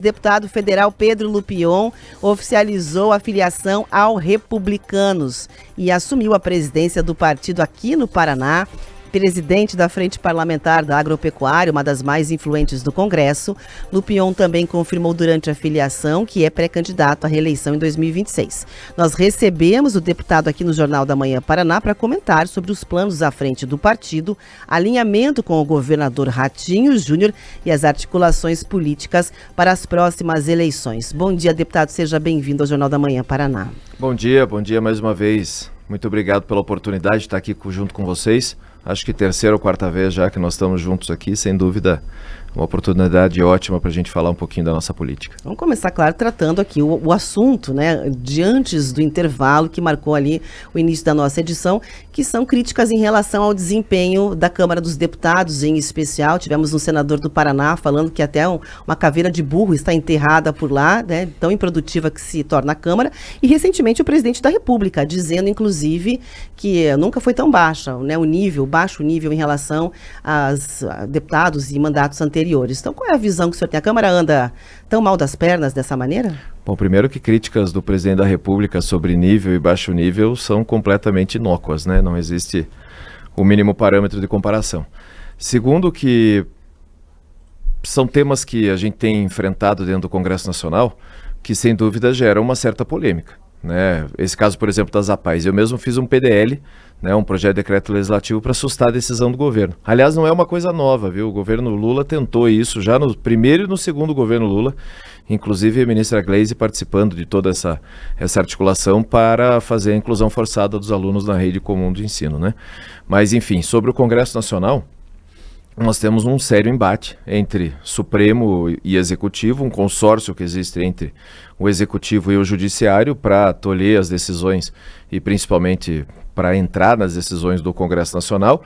Deputado federal Pedro Lupion oficializou a filiação ao Republicanos e assumiu a presidência do partido aqui no Paraná. Presidente da Frente Parlamentar da Agropecuária, uma das mais influentes do Congresso, Lupion também confirmou durante a filiação que é pré-candidato à reeleição em 2026. Nós recebemos o deputado aqui no Jornal da Manhã Paraná para comentar sobre os planos à frente do partido, alinhamento com o governador Ratinho Júnior e as articulações políticas para as próximas eleições. Bom dia, deputado, seja bem-vindo ao Jornal da Manhã Paraná. Bom dia mais uma vez. Muito obrigado pela oportunidade de estar aqui junto com vocês. Acho que terceira ou quarta vez já que nós estamos juntos aqui, sem dúvida, uma oportunidade ótima para a gente falar um pouquinho da nossa política. Vamos começar, claro, tratando aqui o assunto, né, de antes do intervalo que marcou ali o início da nossa edição, que são críticas em relação ao desempenho da Câmara dos Deputados, em especial. Tivemos um senador do Paraná falando que até uma caveira de burro está enterrada por lá, né, tão improdutiva que se torna a Câmara. E recentemente o presidente da República, dizendo, inclusive, que nunca foi tão baixa, né, baixo nível em relação aos deputados e mandatos anteriores. Então, qual é a visão que o senhor tem? A Câmara anda tão mal das pernas dessa maneira? Bom, primeiro que críticas do presidente da República sobre nível e baixo nível são completamente inócuas, né? Não existe o mínimo parâmetro de comparação. Segundo que são temas que a gente tem enfrentado dentro do Congresso Nacional que, sem dúvida, geram uma certa polêmica, né? Esse caso, por exemplo, das APAES. Eu mesmo fiz um PDL, né, um projeto de decreto legislativo para assustar a decisão do governo. Aliás, não é uma coisa nova, viu? O governo Lula tentou isso já no primeiro e no segundo governo Lula, inclusive a ministra Gleisi participando de toda essa articulação para fazer a inclusão forçada dos alunos na rede comum de ensino, né? Mas, enfim, sobre o Congresso Nacional, nós temos um sério embate entre Supremo e Executivo, um consórcio que existe entre o Executivo e o Judiciário para tolher as decisões e principalmente para entrar nas decisões do Congresso Nacional.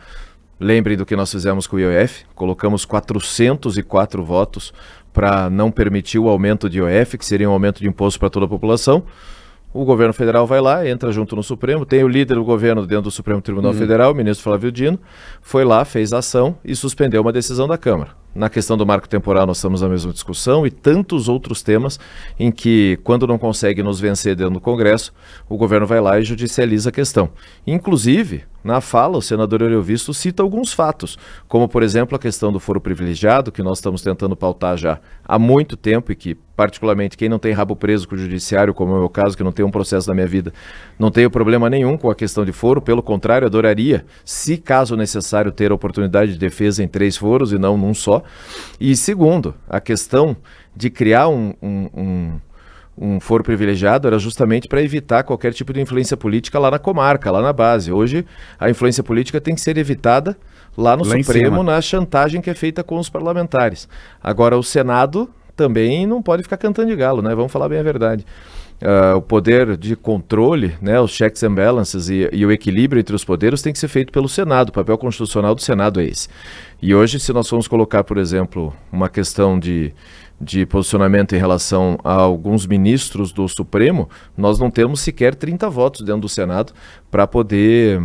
Lembrem do que nós fizemos com o IOF, colocamos 404 votos para não permitir o aumento de IOF, que seria um aumento de imposto para toda a população. O governo federal vai lá, entra junto no Supremo, tem o líder do governo dentro do Supremo Tribunal Federal, o ministro Flávio Dino, foi lá, fez ação e suspendeu uma decisão da Câmara. Na questão do marco temporal nós estamos na mesma discussão e tantos outros temas em que, quando não consegue nos vencer dentro do Congresso, o governo vai lá e judicializa a questão. Inclusive, na fala, o senador Eurevisto cita alguns fatos, como, por exemplo, a questão do foro privilegiado, que nós estamos tentando pautar já há muito tempo e que, particularmente, quem não tem rabo preso com o judiciário, como é o meu caso, que não tem um processo na minha vida, não tenho problema nenhum com a questão de foro, pelo contrário, adoraria, se caso necessário, ter a oportunidade de defesa em 3 foros e não num só. E segundo, a questão de criar um foro privilegiado era justamente para evitar qualquer tipo de influência política lá na comarca, lá na base. Hoje, a influência política tem que ser evitada lá no Supremo, na chantagem que é feita com os parlamentares. Agora, o Senado também não pode ficar cantando de galo, né? Vamos falar bem a verdade. O poder de controle, né, os checks and balances e o equilíbrio entre os poderes tem que ser feito pelo Senado. O papel constitucional do Senado é esse. E hoje, se nós formos colocar, por exemplo, uma questão de posicionamento em relação a alguns ministros do Supremo, nós não temos sequer 30 votos dentro do Senado para poder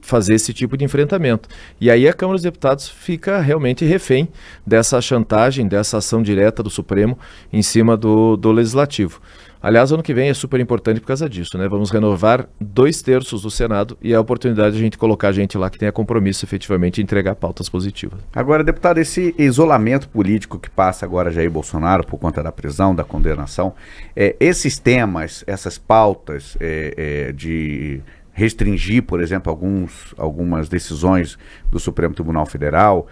fazer esse tipo de enfrentamento. E aí a Câmara dos Deputados fica realmente refém dessa chantagem, dessa ação direta do Supremo em cima do Legislativo. Aliás, ano que vem é super importante por causa disso, né? Vamos renovar 2/3 do Senado e é a oportunidade de a gente colocar gente lá que tenha compromisso efetivamente em entregar pautas positivas. Agora, deputado, esse isolamento político que passa agora Jair Bolsonaro por conta da prisão, da condenação, esses temas, essas pautas de restringir, por exemplo, algumas decisões do Supremo Tribunal Federal,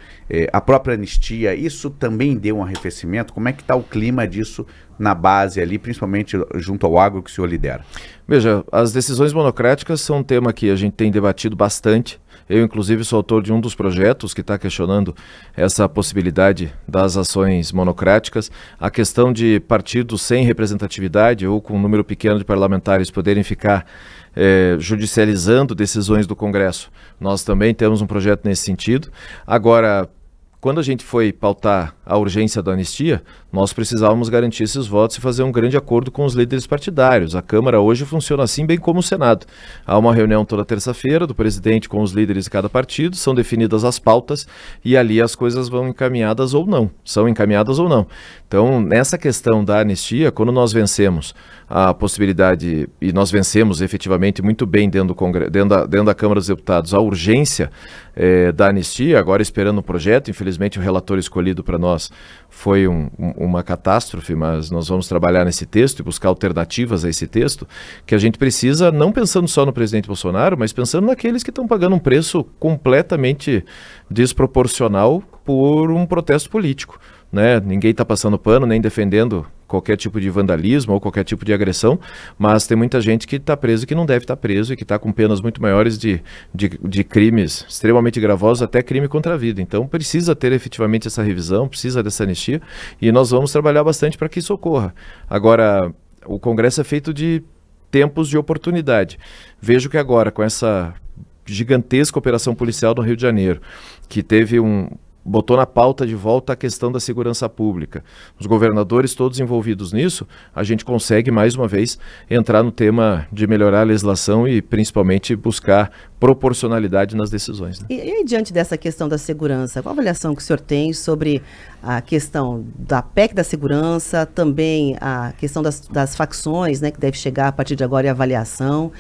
a própria anistia, isso também deu um arrefecimento? Como é que está o clima disso na base ali, principalmente junto ao agro que o senhor lidera? Veja, as decisões monocráticas são um tema que a gente tem debatido bastante. Eu, inclusive, sou autor de um dos projetos que está questionando essa possibilidade das ações monocráticas. A questão de partidos sem representatividade ou com um número pequeno de parlamentares poderem ficar judicializando decisões do Congresso. Nós também temos um projeto nesse sentido. Agora, quando a gente foi pautar a urgência da anistia, nós precisávamos garantir esses votos e fazer um grande acordo com os líderes partidários. A Câmara hoje funciona assim, bem como o Senado. Há uma reunião toda terça-feira do presidente com os líderes de cada partido, são definidas as pautas e ali as coisas vão encaminhadas ou não, são encaminhadas ou não. Então, nessa questão da anistia, quando nós vencemos a possibilidade, e nós vencemos efetivamente muito bem dentro da Câmara dos Deputados, a urgência da anistia, agora esperando o projeto, infelizmente o relator escolhido para nós foi uma catástrofe, mas nós vamos trabalhar nesse texto e buscar alternativas a esse texto, que a gente precisa, não pensando só no presidente Bolsonaro, mas pensando naqueles que estão pagando um preço completamente desproporcional por um protesto político. Né? Ninguém está passando pano nem defendendo qualquer tipo de vandalismo ou qualquer tipo de agressão, mas tem muita gente que está preso e que não deve estar preso e que está com penas muito maiores de crimes extremamente gravosos, até crime contra a vida. Então precisa ter efetivamente essa revisão, precisa dessa anistia e nós vamos trabalhar bastante para que isso ocorra. Agora, o Congresso é feito de tempos de oportunidade. Vejo que agora, com essa gigantesca operação policial no Rio de Janeiro, que botou na pauta de volta a questão da segurança pública. Os governadores todos envolvidos nisso, a gente consegue mais uma vez entrar no tema de melhorar a legislação e principalmente buscar proporcionalidade nas decisões. Né? E diante dessa questão da segurança, qual a avaliação que o senhor tem sobre a questão da PEC da segurança, também a questão das facções, né, que deve chegar a partir de agora e avaliação,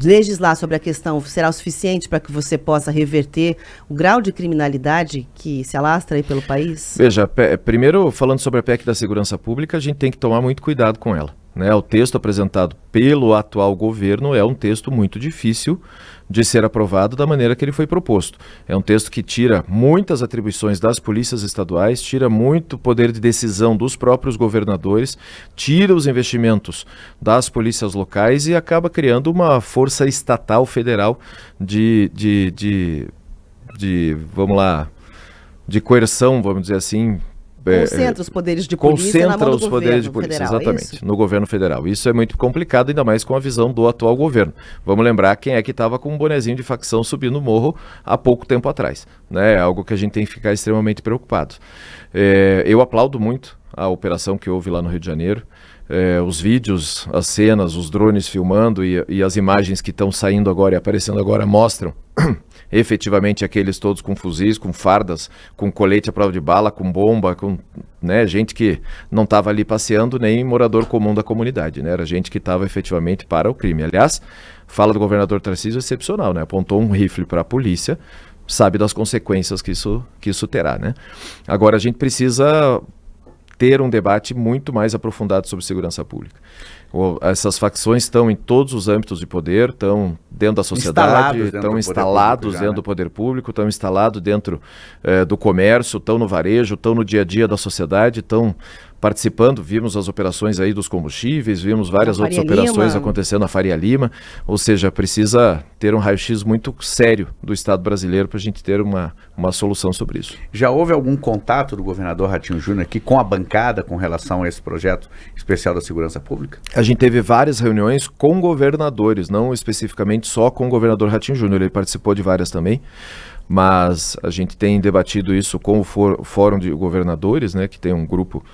legislar sobre a questão será o suficiente para que você possa reverter o grau de criminalidade que se alastra aí pelo país? Veja, primeiro falando sobre a PEC da segurança pública, a gente tem que tomar muito cuidado com ela. Né? O texto apresentado pelo atual governo é um texto muito difícil de ser aprovado da maneira que ele foi proposto. É um texto que tira muitas atribuições das polícias estaduais, tira muito poder de decisão dos próprios governadores, tira os investimentos das polícias locais e acaba criando uma força estatal federal de coerção, vamos dizer assim. Concentra os poderes de polícia na mão do governo federal, exatamente, no governo federal. Isso é muito complicado, ainda mais com a visão do atual governo. Vamos lembrar quem é que estava com um bonezinho de facção subindo o morro há pouco tempo atrás. Né? Algo que a gente tem que ficar extremamente preocupado. Eu aplaudo muito a operação que houve lá no Rio de Janeiro. Os vídeos, as cenas, os drones filmando e as imagens que estão saindo agora e aparecendo agora mostram efetivamente aqueles todos com fuzis, com fardas, com colete à prova de bala, com bomba, com gente que não estava ali passeando, nem morador comum da comunidade, né? Era gente que estava efetivamente para o crime. Aliás, fala do governador Tarcísio excepcional, né? Apontou um rifle para a polícia, sabe das consequências que isso terá, né? Agora a gente precisa ter um debate muito mais aprofundado sobre segurança pública. Essas facções estão em todos os âmbitos de poder, estão dentro da sociedade, estão instalados dentro do poder público, estão instalados dentro do comércio, estão no varejo, estão no dia a dia da sociedade, estão participando, vimos as operações aí dos combustíveis, vimos várias outras operações acontecendo na Faria Lima, ou seja, precisa ter um raio-x muito sério do Estado brasileiro para a gente ter uma solução sobre isso. Já houve algum contato do governador Ratinho Júnior aqui com a bancada com relação a esse projeto especial da segurança pública? A gente teve várias reuniões com governadores, não especificamente só com o governador Ratinho Júnior, ele participou de várias também, mas a gente tem debatido isso com o Fórum de Governadores, né, que tem um grupo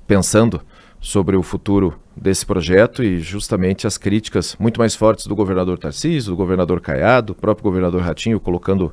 pensando sobre o futuro desse projeto e justamente as críticas muito mais fortes do governador Tarcísio, do governador Caiado, do próprio governador Ratinho colocando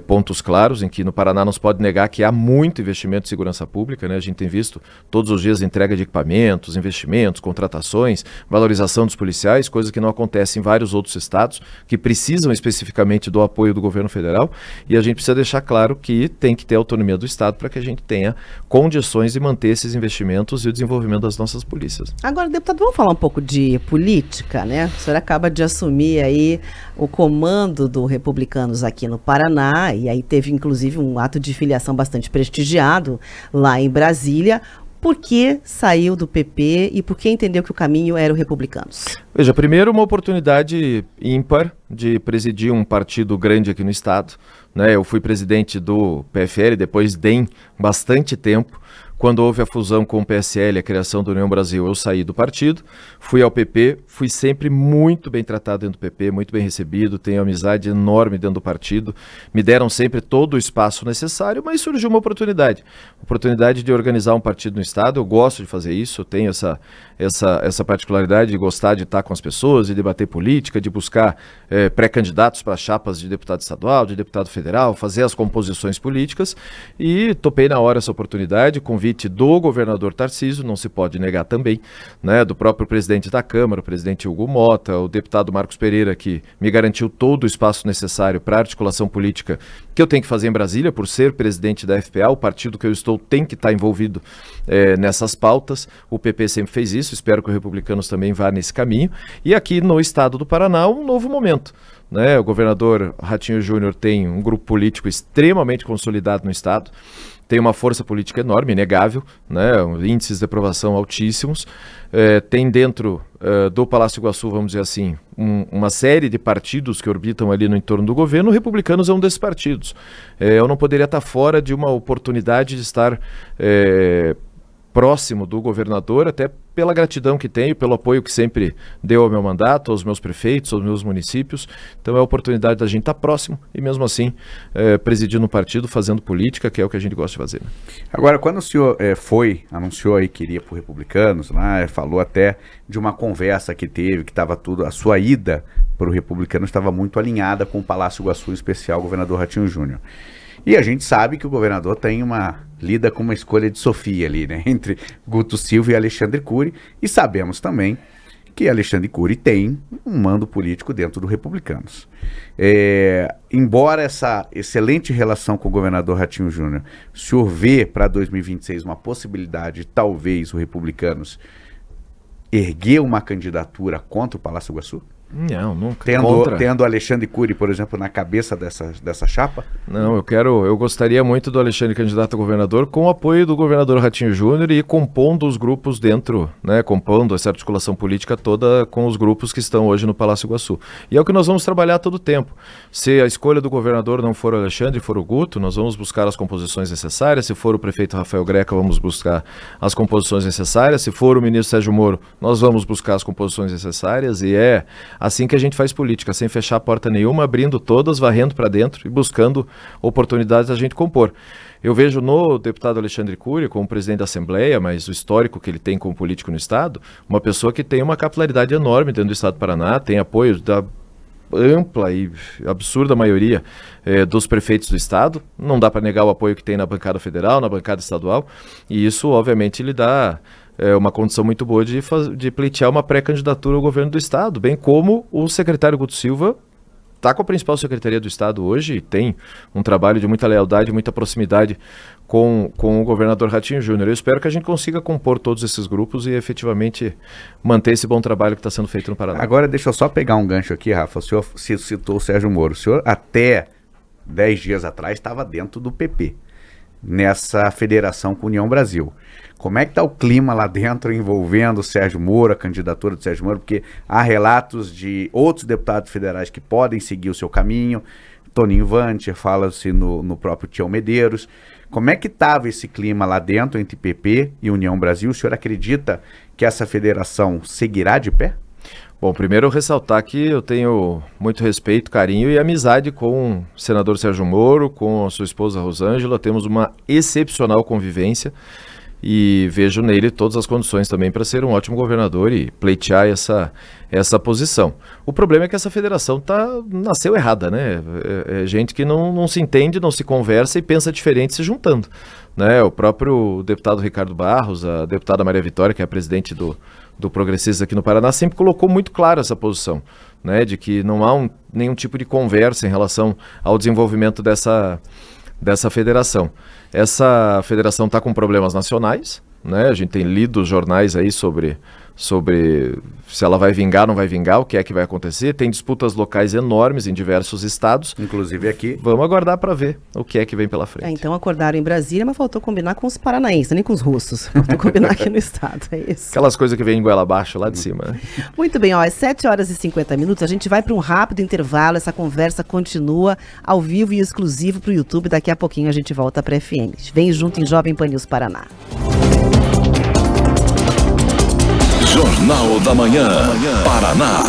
pontos claros em que no Paraná não se pode negar que há muito investimento em segurança pública, né? A gente tem visto todos os dias entrega de equipamentos, investimentos, contratações, valorização dos policiais, coisa que não acontece em vários outros estados que precisam especificamente do apoio do governo federal e a gente precisa deixar claro que tem que ter autonomia do estado para que a gente tenha condições de manter esses investimentos e o desenvolvimento das nossas polícias. Agora, deputado, vamos falar um pouco de política, né? O senhor acaba de assumir aí o comando do Republicanos aqui no Paraná, e aí teve inclusive um ato de filiação bastante prestigiado lá em Brasília. Por que saiu do PP e por que entendeu que o caminho era o Republicanos? Veja, primeiro uma oportunidade ímpar de presidir um partido grande aqui no estado, né? Eu fui presidente do PFL, depois DEM, bastante tempo. Quando houve a fusão com o PSL, a criação da União Brasil, eu saí do partido, fui ao PP, fui sempre muito bem tratado dentro do PP, muito bem recebido, tenho amizade enorme dentro do partido, me deram sempre todo o espaço necessário, mas surgiu uma oportunidade de organizar um partido no Estado. Eu gosto de fazer isso, eu tenho essa particularidade de gostar de estar com as pessoas, de debater política, de buscar pré-candidatos para chapas de deputado estadual, de deputado federal, fazer as composições políticas, e topei na hora essa oportunidade, convite do governador Tarcísio, não se pode negar também, né, do próprio presidente da Câmara, o presidente Hugo Mota, o deputado Marcos Pereira, que me garantiu todo o espaço necessário para a articulação política que eu tenho que fazer em Brasília, por ser presidente da FPA, o partido que eu estou tem que estar envolvido nessas pautas. O PP sempre fez isso, espero que os republicanos também vá nesse caminho. E aqui no estado do Paraná, um novo momento, né? O governador Ratinho Júnior tem um grupo político extremamente consolidado no estado, tem uma força política enorme, inegável, né? Índices de aprovação altíssimos, tem dentro do Palácio Iguaçu, vamos dizer assim, uma série de partidos que orbitam ali no entorno do governo. O Republicanos é um desses partidos. Eu não poderia estar fora de uma oportunidade de estar próximo do governador, até pela gratidão que tenho, pelo apoio que sempre deu ao meu mandato, aos meus prefeitos, aos meus municípios. Então é a oportunidade da gente estar próximo e mesmo assim presidindo um partido, fazendo política, que é o que a gente gosta de fazer. Né? Agora, quando o senhor anunciou aí que iria para o Republicanos, né, falou até de uma conversa que teve, que estava tudo, a sua ida para o Republicanos estava muito alinhada com o Palácio Iguaçu, em especial o governador Ratinho Júnior. E a gente sabe que o governador lida com uma escolha de Sofia ali, né? Entre Guto Silva e Alexandre Cury. E sabemos também que Alexandre Cury tem um mando político dentro do Republicanos. Embora essa excelente relação com o governador Ratinho Júnior, o senhor vê para 2026 uma possibilidade de talvez o Republicanos erguer uma candidatura contra o Palácio Iguaçu? Não, nunca. Tendo Alexandre Cury, por exemplo, na cabeça dessa chapa? Não, eu gostaria muito do Alexandre candidato a governador, com o apoio do governador Ratinho Júnior e compondo os grupos dentro, né, compondo essa articulação política toda com os grupos que estão hoje no Palácio Iguaçu. E é o que nós vamos trabalhar todo o tempo. Se a escolha do governador não for o Alexandre, for o Guto, nós vamos buscar as composições necessárias. Se for o prefeito Rafael Greca, vamos buscar as composições necessárias. Se for o ministro Sérgio Moro, nós vamos buscar as composições necessárias. E é assim que a gente faz política, sem fechar porta nenhuma, abrindo todas, varrendo para dentro e buscando oportunidades da gente compor. Eu vejo no deputado Alexandre Cury, como presidente da Assembleia, mas o histórico que ele tem como político no Estado, uma pessoa que tem uma capilaridade enorme dentro do Estado do Paraná, tem apoio da ampla e absurda maioria dos prefeitos do Estado. Não dá para negar o apoio que tem na bancada federal, na bancada estadual, e isso obviamente lhe dá uma condição muito boa de pleitear uma pré-candidatura ao governo do Estado, bem como o secretário Guto Silva está com a principal secretaria do Estado hoje e tem um trabalho de muita lealdade, muita proximidade com o governador Ratinho Júnior. Eu espero que a gente consiga compor todos esses grupos e efetivamente manter esse bom trabalho que está sendo feito no Paraná. Agora deixa eu só pegar um gancho aqui, Rafa. O senhor citou o Sérgio Moro. O senhor até 10 dias atrás estava dentro do PP, nessa federação com a União Brasil. Como é que está o clima lá dentro envolvendo o Sérgio Moro, a candidatura do Sérgio Moro? Porque há relatos de outros deputados federais que podem seguir o seu caminho. Toninho Vanter, fala-se no próprio Tião Medeiros. Como é que estava esse clima lá dentro entre PP e União Brasil? O senhor acredita que essa federação seguirá de pé? Bom, primeiro ressaltar que eu tenho muito respeito, carinho e amizade com o senador Sérgio Moro, com a sua esposa Rosângela. Temos uma excepcional convivência e vejo nele todas as condições também para ser um ótimo governador e pleitear essa posição. O problema é que essa federação nasceu errada, né? É gente que não se entende, não se conversa e pensa diferente se juntando, né? O próprio deputado Ricardo Barros, a deputada Maria Vitória, que é a presidente do Progressistas aqui no Paraná, sempre colocou muito claro essa posição, né? De que não há nenhum tipo de conversa em relação ao desenvolvimento dessa federação. Essa federação está com problemas nacionais, né? A gente tem lido os jornais aí sobre se ela vai vingar, não vai vingar, o que é que vai acontecer. Tem disputas locais enormes em diversos estados. Inclusive aqui. Vamos aguardar para ver o que é que vem pela frente. Então acordaram em Brasília, mas faltou combinar com os paranaenses, nem com os russos. Faltou combinar aqui no estado, é isso. Aquelas coisas que vêm em goela abaixo, lá de cima, né? Muito bem, às 7h50, a gente vai para um rápido intervalo, essa conversa continua ao vivo e exclusivo para o YouTube. Daqui a pouquinho a gente volta para a FM. Vem junto em Jovem Pan News Paraná. Jornal da Manhã, Paraná.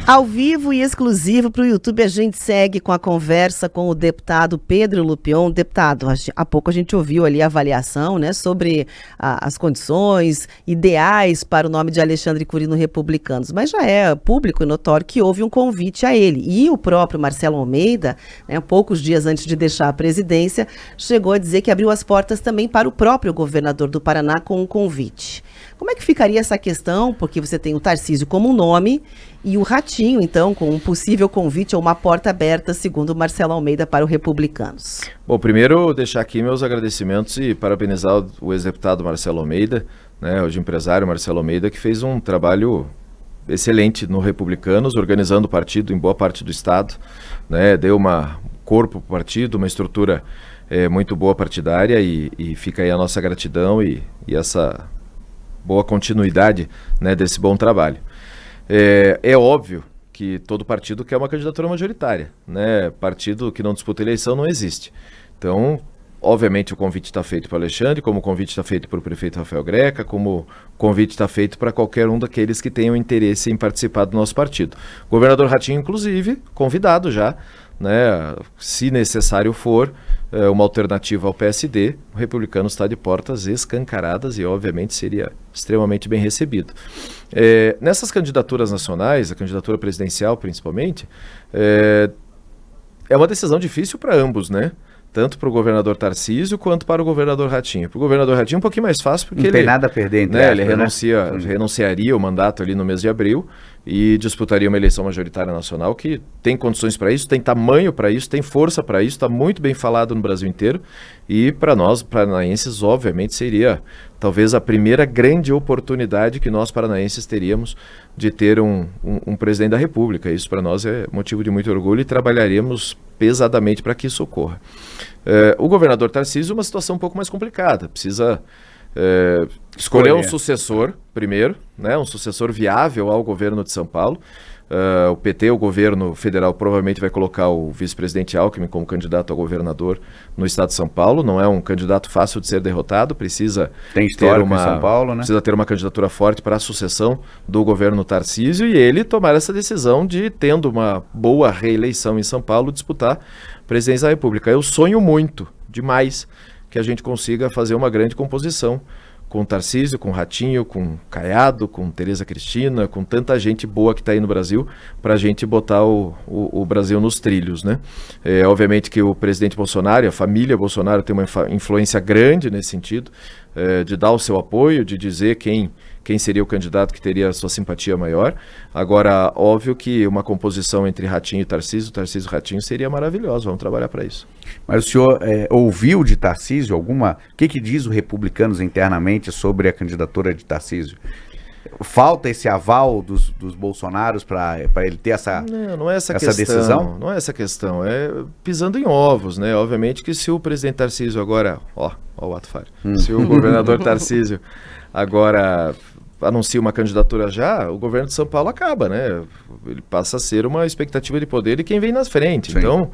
Ao vivo e exclusivo para o YouTube, a gente segue com a conversa com o deputado Pedro Lupion. Deputado, há pouco a gente ouviu ali a avaliação, né, sobre as condições ideais para o nome de Alexandre Cury no Republicanos, mas já é público e notório que houve um convite a ele. E o próprio Marcelo Almeida, né, poucos dias antes de deixar a presidência, chegou a dizer que abriu as portas também para o próprio governador do Paraná com um convite. Como é que ficaria essa questão? Porque você tem o Tarcísio como um nome e o Ratinho, então, com um possível convite ou uma porta aberta, segundo o Marcelo Almeida, para o Republicanos. Bom, primeiro deixar aqui meus agradecimentos e parabenizar o ex-deputado Marcelo Almeida, né, hoje empresário Marcelo Almeida, que fez um trabalho excelente no Republicanos, organizando o partido em boa parte do estado, né, deu corpo para o partido, uma estrutura muito boa partidária e fica aí a nossa gratidão e essa boa continuidade, né, desse bom trabalho. É óbvio que todo partido quer uma candidatura majoritária, né? Partido que não disputa eleição não existe. Então, obviamente o convite está feito para o Alexandre, como o convite está feito para o prefeito Rafael Greca, como o convite está feito para qualquer um daqueles que tenham interesse em participar do nosso partido. O governador Ratinho, inclusive, convidado já, né? Se necessário for, uma alternativa ao PSD, o Republicano está de portas escancaradas e obviamente seria extremamente bem recebido. Nessas candidaturas nacionais, a candidatura presidencial principalmente, é uma decisão difícil para ambos, né? Tanto para o governador Tarcísio quanto para o governador Ratinho. Para o governador Ratinho é um pouquinho mais fácil porque não tem nada a perder, entre ele renunciaria o mandato ali no mês de abril e disputaria uma eleição majoritária nacional que tem condições para isso, tem tamanho para isso, tem força para isso, está muito bem falado no Brasil inteiro e para nós paranaenses obviamente seria talvez a primeira grande oportunidade que nós paranaenses teríamos de ter um presidente da República. Isso para nós é motivo de muito orgulho e trabalharemos pesadamente para que isso ocorra. O governador Tarcísio é uma situação um pouco mais complicada, precisa escolher um sucessor primeiro, né, um sucessor viável ao governo de São Paulo. O PT, o governo federal, provavelmente vai colocar o vice-presidente Alckmin como candidato a governador no estado de São Paulo. Não é um candidato fácil de ser derrotado, precisa ter em São Paulo, né? Precisa ter uma candidatura forte para a sucessão do governo Tarcísio e ele tomar essa decisão de, tendo uma boa reeleição em São Paulo, disputar a presidência da República. Eu sonho muito, demais, que a gente consiga fazer uma grande composição com Tarcísio, com Ratinho, com Caiado, com Tereza Cristina, com tanta gente boa que está aí no Brasil, para a gente botar o Brasil nos trilhos, né? Obviamente que o presidente Bolsonaro, a família Bolsonaro tem uma influência grande nesse sentido, de dar o seu apoio, de dizer quem seria o candidato que teria a sua simpatia maior. Agora, óbvio que uma composição entre Ratinho e Tarcísio e Ratinho seria maravilhosa, vamos trabalhar para isso. Mas o senhor ouviu de Tarcísio alguma... O que diz o Republicanos internamente sobre a candidatura de Tarcísio? Falta esse aval dos Bolsonaros para ele ter essa decisão? Não é essa questão, é pisando em ovos, né? Obviamente que se o presidente Tarcísio agora... Ó o ato falho. Se o governador Tarcísio agora anuncia uma candidatura já, o governo de São Paulo acaba, né? Ele passa a ser uma expectativa de poder de quem vem na frente. Sim. Então,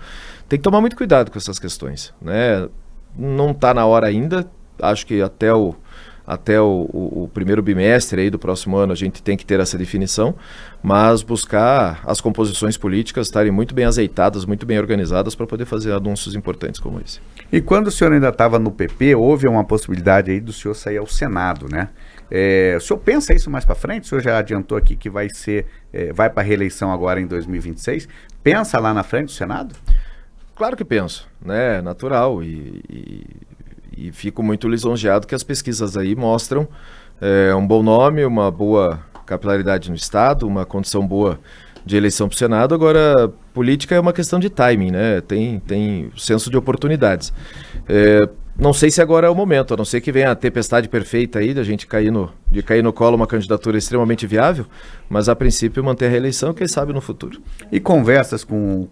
tem que tomar muito cuidado com essas questões, né? Não está na hora ainda, acho que até o primeiro bimestre aí do próximo ano a gente tem que ter essa definição, mas buscar as composições políticas estarem muito bem azeitadas, muito bem organizadas para poder fazer anúncios importantes como esse. E quando o senhor ainda estava no PP, houve uma possibilidade aí do senhor sair ao Senado, né? O senhor pensa isso mais para frente? O senhor já adiantou aqui que vai para a reeleição agora em 2026. Pensa lá na frente o Senado? Claro que penso, né? Natural e fico muito lisonjeado que as pesquisas aí mostram um bom nome, uma boa capilaridade no Estado, uma condição boa de eleição para o Senado. Agora, política é uma questão de timing, né? Tem o senso de oportunidades. Não sei se agora é o momento, a não ser que venha a tempestade perfeita aí, da gente cair no colo uma candidatura extremamente viável, mas a princípio manter a reeleição, quem sabe no futuro. E conversas com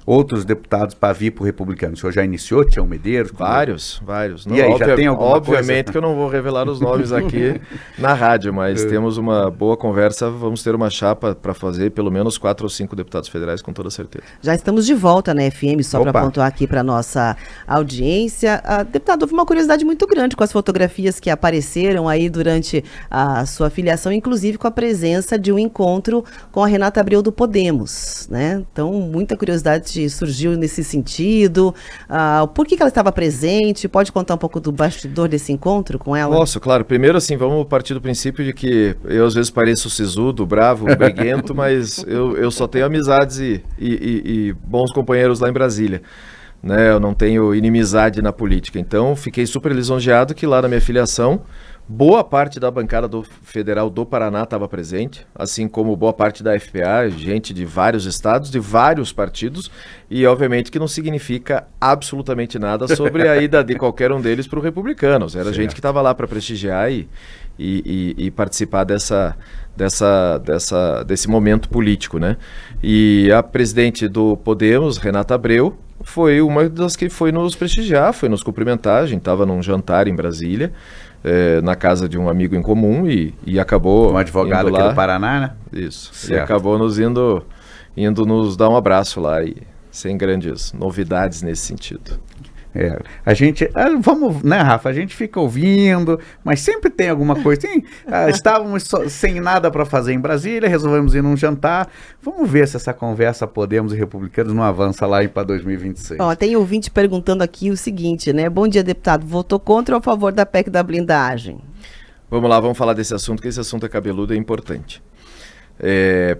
outros deputados para vir para o Republicano? O senhor já iniciou, Tião Medeiros? Vários. E aí, já tem alguma obviamente que eu não vou revelar os nomes aqui na rádio, mas temos uma boa conversa, vamos ter uma chapa para fazer pelo menos 4 ou 5 deputados federais, com toda certeza. Já estamos de volta na FM, só para Opa. pontuar aqui para nossa audiência. Deputado, houve uma curiosidade muito grande com as fotografias que apareceram aí durante a sua filiação, inclusive com a presença de um encontro com a Renata Abreu do Podemos, né? Então, muita curiosidade surgiu nesse sentido. Por que ela estava presente? Pode contar um pouco do bastidor desse encontro com ela? Posso, claro. Primeiro, assim, vamos partir do princípio de que eu às vezes pareço sisudo, bravo, briguento, mas eu só tenho amizades e bons companheiros lá em Brasília. Né? Eu não tenho inimizade na política. Então, fiquei super lisonjeado que lá na minha filiação, boa parte da bancada federal do Paraná estava presente, assim como boa parte da FPA, gente de vários estados, de vários partidos, e obviamente que não significa absolutamente nada sobre a ida de qualquer um deles para o Republicanos. Era certo. Gente que estava lá para prestigiar e participar desse momento político, né? E a presidente do Podemos, Renata Abreu, foi uma das que foi nos prestigiar, foi nos cumprimentar. A gente estava num jantar em Brasília, na casa de um amigo em comum e acabou... Um advogado indo aqui lá, do Paraná, né? Isso. Certo. E acabou indo nos dar um abraço lá, e sem grandes novidades nesse sentido. A gente, vamos, né, Rafa? A gente fica ouvindo, mas sempre tem alguma coisa. Estávamos sem nada para fazer em Brasília, resolvemos ir num jantar. Vamos ver se essa conversa Podemos e Republicanos não avança lá para 2026. Ó, tem ouvinte perguntando aqui o seguinte, né? Bom dia, deputado. Votou contra ou a favor da PEC da blindagem? Vamos lá, vamos falar desse assunto, que esse assunto é cabeludo e é importante.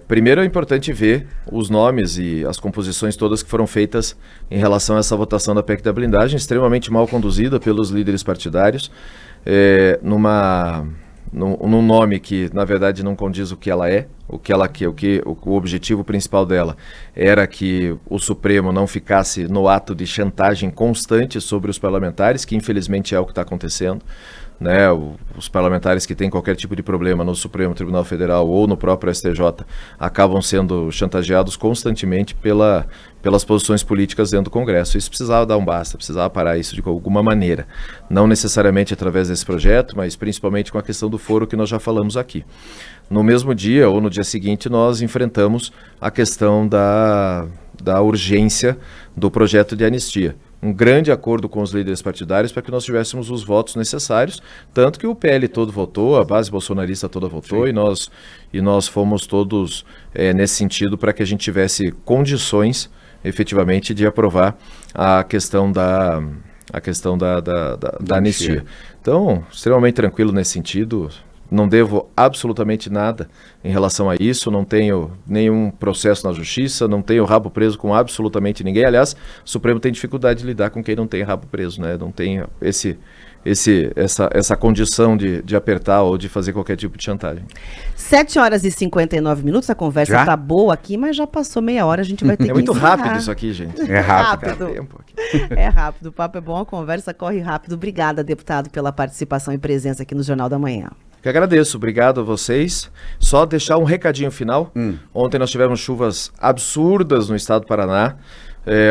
Primeiro é importante ver os nomes e as composições todas que foram feitas em relação a essa votação da PEC da blindagem, extremamente mal conduzida pelos líderes partidários, num nome que na verdade não condiz o que ela é, o objetivo principal dela era que o Supremo não ficasse no ato de chantagem constante sobre os parlamentares, que infelizmente é o que está acontecendo. Né, os parlamentares que têm qualquer tipo de problema no Supremo Tribunal Federal ou no próprio STJ acabam sendo chantageados constantemente pelas posições políticas dentro do Congresso. Isso precisava dar um basta, precisava parar isso de alguma maneira. Não necessariamente através desse projeto, mas principalmente com a questão do foro que nós já falamos aqui. No mesmo dia ou no dia seguinte nós enfrentamos a questão da urgência do projeto de anistia. Um grande acordo com os líderes partidários para que nós tivéssemos os votos necessários, tanto que o PL todo votou, a base bolsonarista toda votou, e nós fomos todos nesse sentido para que a gente tivesse condições, efetivamente, de aprovar a questão da anistia. Então, extremamente tranquilo nesse sentido. Não devo absolutamente nada em relação a isso, não tenho nenhum processo na justiça, não tenho rabo preso com absolutamente ninguém. Aliás, o Supremo tem dificuldade de lidar com quem não tem rabo preso, né? Não tem essa condição de apertar ou de fazer qualquer tipo de chantagem. 7h59, a conversa está boa aqui, mas já passou meia hora, a gente vai ter que muito encerrar. rápido isso aqui, gente. É rápido. É rápido, o papo é bom, a conversa corre rápido. Obrigada, deputado, pela participação e presença aqui no Jornal da Manhã. Que agradeço, obrigado a vocês. Só deixar um recadinho final. Ontem nós tivemos chuvas absurdas no estado do Paraná.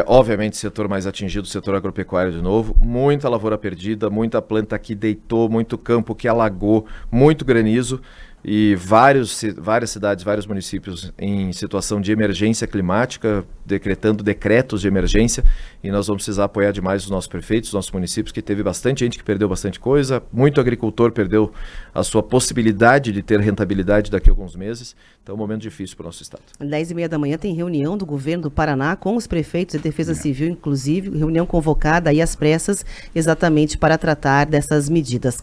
Obviamente, o setor mais atingido, o setor agropecuário de novo. Muita lavoura perdida, muita planta que deitou, muito campo que alagou, muito granizo. E várias cidades, vários municípios em situação de emergência climática, decretando decretos de emergência, e nós vamos precisar apoiar demais os nossos prefeitos, os nossos municípios, que teve bastante gente que perdeu bastante coisa, muito agricultor perdeu a sua possibilidade de ter rentabilidade daqui a alguns meses, então é um momento difícil para o nosso estado. 10h30 tem reunião do governo do Paraná com os prefeitos e Defesa Civil, inclusive, reunião convocada aí às pressas, exatamente para tratar dessas medidas.